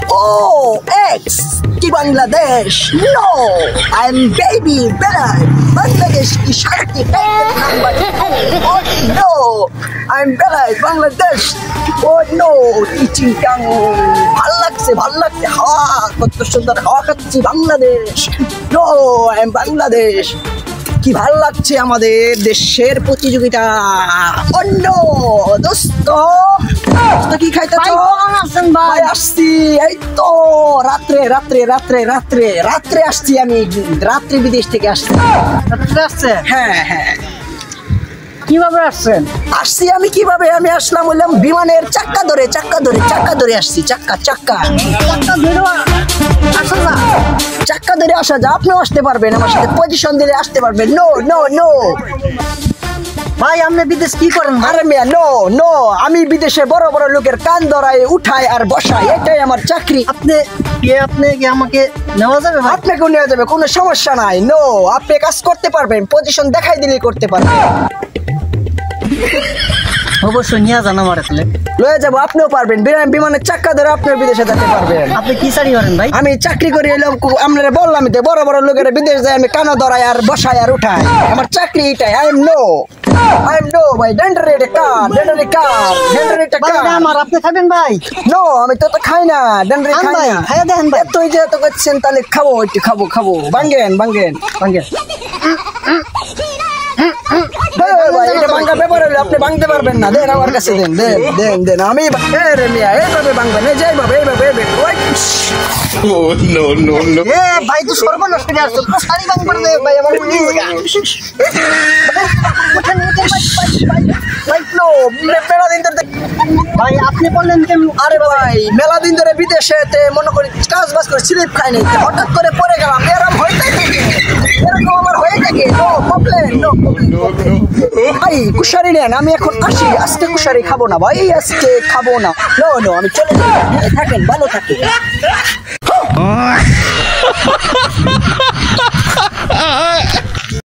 Oh, X की Bangladesh. No, I'm baby Belal. Bangladesh की शांति number. Oh no, I'm Belal Bangladesh. Oh no, teaching টাং ভাল লাগছে. হ্যাঁ, কত সুন্দর হাওয়া খাচ্ছি বাংলাদেশ. No, I'm Bangladesh. কি ভাল লাগছে আমাদের দেশের প্রতিযোগিতা. অন্য দোস্ত কি খাইতেছ? ভাই আসছি এই তো রাত্রে আসছি আমি. রাত্রে বিদেশ থেকে আসছি. হ্যাঁ কিভাবে আসছেন? আসছি আমি কিভাবে আমি আসলাম বললাম বিমানের চাক্কা ধরে আসছি. চাক্কা ধরে আসা যা. আপনিও আসতে পারবেন আমার সাথে, পজিশন দিলে আসতে পারবেন. নো ভাই আপনি বিদেশ কি করেন? আরে মিয়া নো আমি বিদেশে বড় বড় লোকের কান ধরাই উঠাই আর বসাই, এটাই আমার চাকরি. আপনি কি আমাকে নেওয়া যাবে? আপনাকেও নেওয়া যাবে, কোনো সমস্যা নাই. নো, আপনি কাজ করতে পারবেন, পজিশন দেখাই দিলেই করতে পারবেন. অবশ্যই নিয়ে যান আমার আসলে লয়ে যাবো. আপনিও পারবেন, বিমানের চাক্কা ধরে আপনিও বিদেশে যেতে পারবেন. আপনি কি চাকরি করেন ভাই? আমি চাকরি করি এলাম, আপনারা বললাম তো বড় বড় লোকেরা বিদেশ যায় আমি কানো ধরাই আর বসাই আর উঠাই. আমার চাকরি এটাই. আই এম নো ভাই. ডেন্ডারেটে কার আমার আপনি খাবেন ভাই? নো, আমি তো খাই না, ডেন্ডারে খাই না. খাইয়া দেখেন ভাই. তুই যে তো করছেন তাহলে খাবো, একটু খাবো. ভাঙ্গেন এটা ভাঙ্গা ব্যাপার হলো, আপনি ভাঙতে পারবেন না. দেন আমার কাছে দেন. আমি এইভাবে ভাঙবেন, এইভাবে. ভাই তো সর্বনাশ করে আসছো. সারি ভাঙবেন ভাই আমার ভাই. আপনি বললেন আরে ভাই মেলা দিন ধরে বিদেশে মনে করি কাজ বাজ করে স্লিপ খাই নাই, হঠাৎ করে পড়ে গেলাম. এরকম আমার হয়ে থাকে. No problem. ভাই কুশারি নেন, আমি এখন আসি. আজকে কুশারি খাবো না ভাই, নো আমি চলে যাই. থাকেন, ভালো থাকেন.